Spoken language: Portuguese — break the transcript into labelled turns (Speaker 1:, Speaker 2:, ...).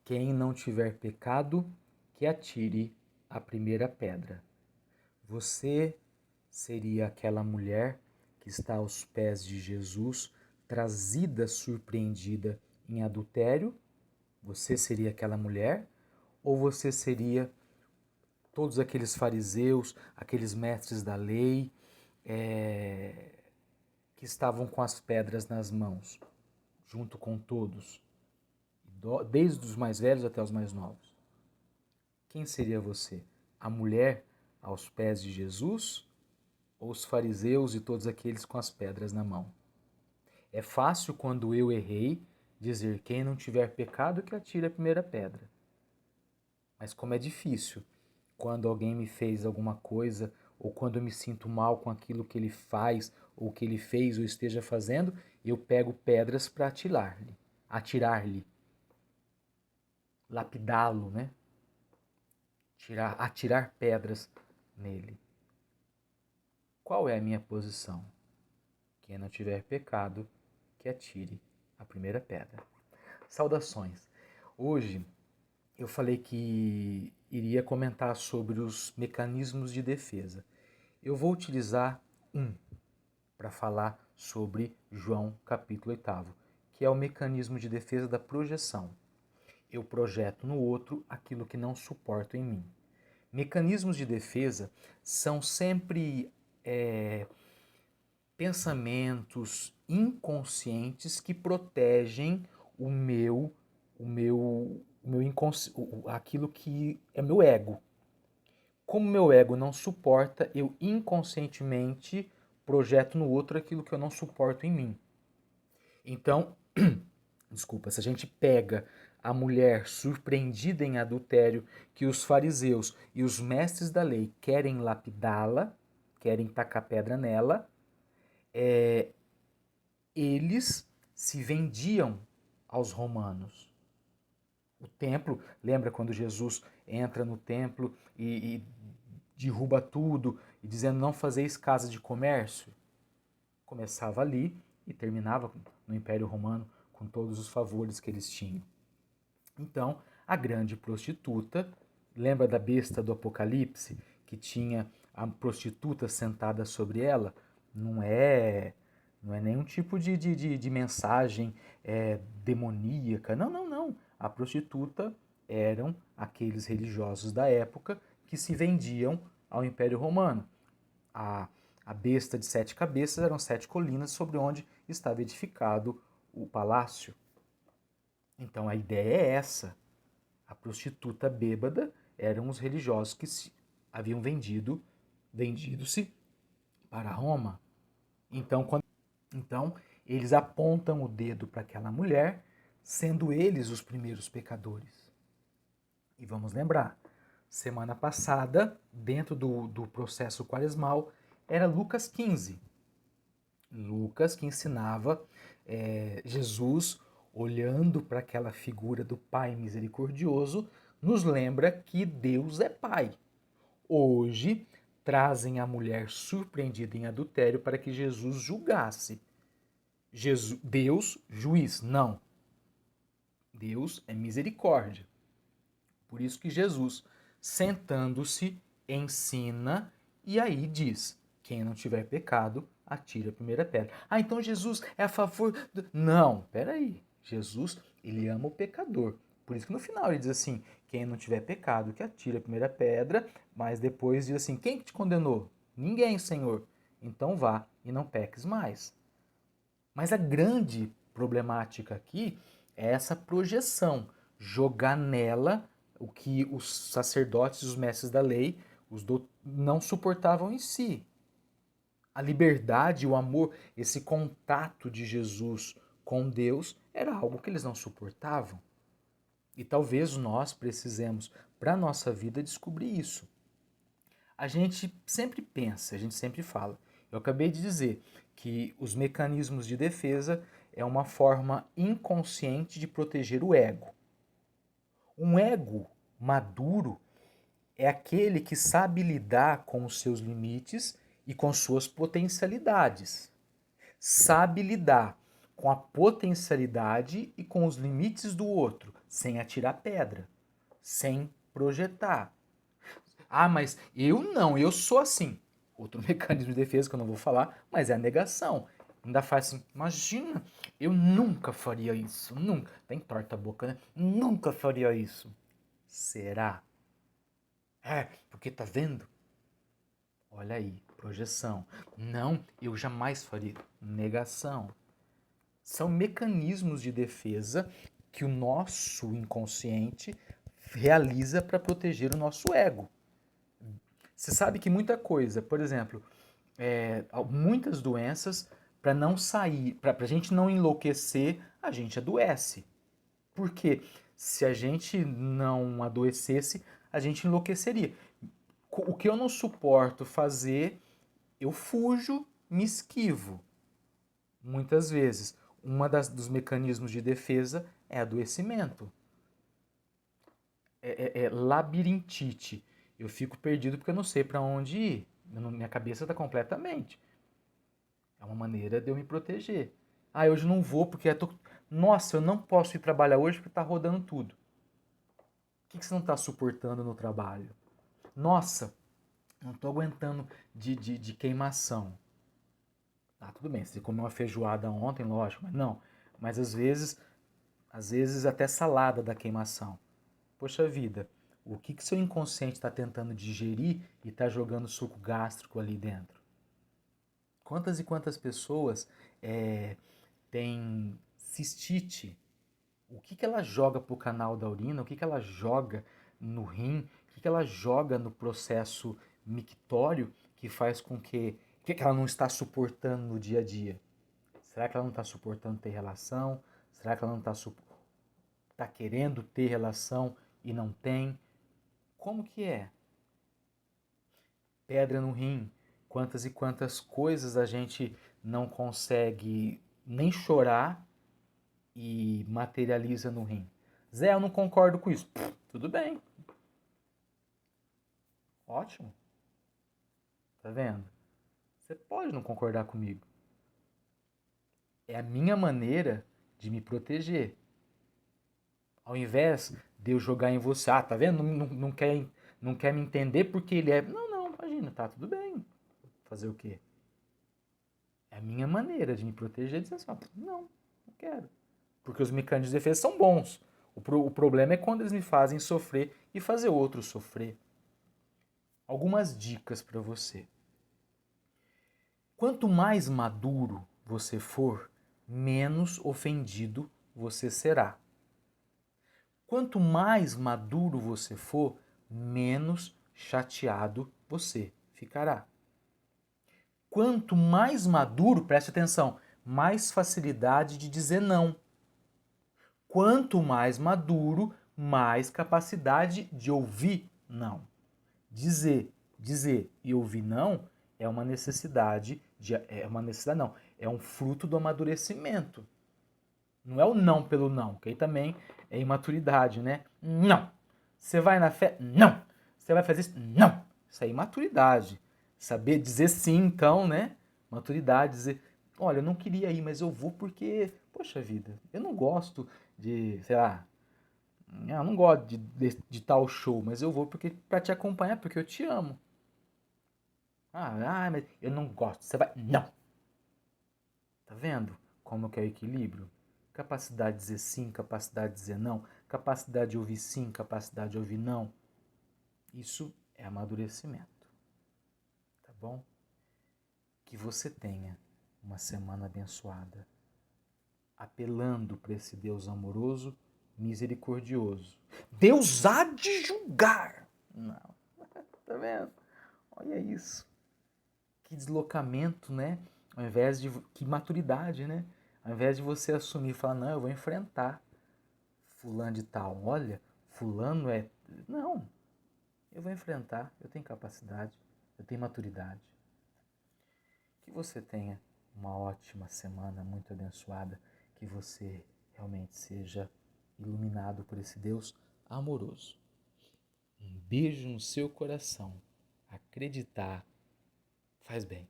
Speaker 1: Quem não tiver pecado, que atire a primeira pedra. Você seria aquela mulher que está aos pés de Jesus, trazida, surpreendida em adultério? Você seria aquela mulher? Ou você seria todos aqueles fariseus, aqueles mestres da lei, que estavam com as pedras nas mãos, junto com todos, desde os mais velhos até os mais novos? Quem seria você? A mulher aos pés de Jesus ou os fariseus e todos aqueles com as pedras na mão? É fácil, quando eu errei, dizer: quem não tiver pecado, que atire a primeira pedra. Mas como é difícil quando alguém me fez alguma coisa, ou quando eu me sinto mal com aquilo que ele faz, ou que ele fez ou esteja fazendo, eu pego pedras para atirar-lhe, lapidá-lo, né? Atirar pedras nele. Qual é a minha posição? Quem não tiver pecado, que atire a primeira pedra. Saudações. Hoje eu falei que iria comentar sobre os mecanismos de defesa. Eu vou utilizar um para falar sobre João capítulo 8, que é o mecanismo de defesa da projeção. Eu projeto no outro aquilo que não suporto em mim. Mecanismos de defesa são sempre pensamentos inconscientes que protegem aquilo que é meu ego. Como meu ego não suporta, eu inconscientemente projeto no outro aquilo que eu não suporto em mim. Então, desculpa, se a gente pega a mulher surpreendida em adultério, que os fariseus e os mestres da lei querem lapidá-la, querem tacar pedra nela, eles se vendiam aos romanos. O templo, lembra quando Jesus entra no templo e derruba tudo, e dizendo: não fazeis casa de comércio? Começava ali e terminava no Império Romano, com todos os favores que eles tinham. Então, a grande prostituta, lembra da besta do Apocalipse, que tinha a prostituta sentada sobre ela? Não é nenhum tipo de mensagem demoníaca. Não, não, não. A prostituta eram aqueles religiosos da época que se vendiam ao Império Romano. A besta de 7 cabeças eram 7 colinas sobre onde estava edificado o palácio. Então a ideia é essa. A prostituta bêbada eram os religiosos que haviam vendido-se para Roma. Então, eles apontam o dedo para aquela mulher, sendo eles os primeiros pecadores. E vamos lembrar, semana passada, dentro do processo quaresmal, era Lucas 15. Lucas que ensinava Jesus, olhando para aquela figura do Pai misericordioso, nos lembra que Deus é Pai. Hoje, trazem a mulher surpreendida em adultério para que Jesus julgasse. Deus, juiz, não. Deus é misericórdia. Por isso que Jesus, sentando-se, ensina e aí diz: quem não tiver pecado, atire a primeira pedra. Ah, então Jesus é a favor do... Não, peraí. Jesus, ele ama o pecador. Por isso que no final ele diz assim: quem não tiver pecado, que atire a primeira pedra, mas depois diz assim: quem te condenou? Ninguém, Senhor. Então vá e não peques mais. Mas a grande problemática aqui é essa projeção, jogar nela o que os sacerdotes, os mestres da lei, não suportavam em si. A liberdade, o amor, esse contato de Jesus com Deus era algo que eles não suportavam. E talvez nós precisemos, para a nossa vida, descobrir isso. A gente sempre pensa, a gente sempre fala. Eu acabei de dizer que os mecanismos de defesa é uma forma inconsciente de proteger o ego. Um ego maduro é aquele que sabe lidar com os seus limites e com suas potencialidades. Sabe lidar com a potencialidade e com os limites do outro, sem atirar pedra, sem projetar. Ah, mas eu sou assim. Outro mecanismo de defesa que eu não vou falar, mas é a negação. Ainda faz assim, imagina, eu nunca faria isso, nunca. Tem torta a boca, né? Nunca faria isso. Será? É, porque tá vendo? Olha aí, projeção. Não, eu jamais faria. Negação. São mecanismos de defesa que o nosso inconsciente realiza para proteger o nosso ego. Você sabe que muita coisa, por exemplo, muitas doenças, para não sair, para a gente não enlouquecer, a gente adoece. Porque se a gente não adoecesse, a gente enlouqueceria. O que eu não suporto fazer, eu fujo, me esquivo. Muitas vezes, dos mecanismos de defesa é adoecimento. É labirintite. Eu fico perdido porque eu não sei para onde ir. Minha cabeça está completamente. É uma maneira de eu me proteger. Ah, hoje não vou porque nossa, eu não posso ir trabalhar hoje porque está rodando tudo. O que você não está suportando no trabalho? Nossa, não estou aguentando de queimação. Ah, tudo bem, você comeu uma feijoada ontem, lógico, mas não. Mas às vezes até salada da queimação. Poxa vida, o que seu inconsciente está tentando digerir e está jogando suco gástrico ali dentro? Quantas e quantas pessoas têm cistite? O que ela joga para o canal da urina? O que ela joga no rim? O que ela joga no processo mictório que faz com que... O que ela não está suportando no dia a dia? Será que ela não está suportando ter relação? Será que ela não está querendo ter relação e não tem? Como que é? Pedra no rim. Quantas e quantas coisas a gente não consegue nem chorar e materializa no rim. Zé, eu não concordo com isso. Tudo bem. Ótimo. Tá vendo? Você pode não concordar comigo. É a minha maneira de me proteger. Ao invés de eu jogar em você, ah, tá vendo? Não quer me entender porque ele é. Não, não, imagina, tá tudo bem. Fazer o quê? É a minha maneira de me proteger dizer assim, não quero. Porque os mecanismos de defesa são bons. O problema é quando eles me fazem sofrer e fazer outros sofrer. Algumas dicas para você. Quanto mais maduro você for, menos ofendido você será. Quanto mais maduro você for, menos chateado você ficará. Quanto mais maduro, preste atenção, mais facilidade de dizer não. Quanto mais maduro, mais capacidade de ouvir não. Dizer e ouvir não é uma necessidade, não, é um fruto do amadurecimento. Não é o não pelo não, que aí também é imaturidade, né? Não. Você vai na fé? Não. Você vai fazer isso? Não. Isso é imaturidade. Saber dizer sim, então, né? Maturidade, dizer, olha, eu não queria ir, mas eu vou porque, poxa vida, eu não gosto de, sei lá, eu não gosto de tal show, mas eu vou porque para te acompanhar, porque eu te amo. Mas eu não gosto. Você vai. Não! Tá vendo como que é o equilíbrio? Capacidade de dizer sim, capacidade de dizer não, capacidade de ouvir sim, capacidade de ouvir não. Isso é amadurecimento. Tá bom? Que você tenha uma semana abençoada, apelando para esse Deus amoroso, misericordioso. Deus há de julgar! Não. Tá vendo? Olha isso. Que deslocamento, né? Ao invés de. Que maturidade, né? Ao invés de você assumir e falar, não, eu vou enfrentar fulano de tal. Olha, fulano é. Não, eu vou enfrentar, eu tenho capacidade, eu tenho maturidade. Que você tenha uma ótima semana, muito abençoada, que você realmente seja iluminado por esse Deus amoroso. Um beijo no seu coração. Acreditar faz bem.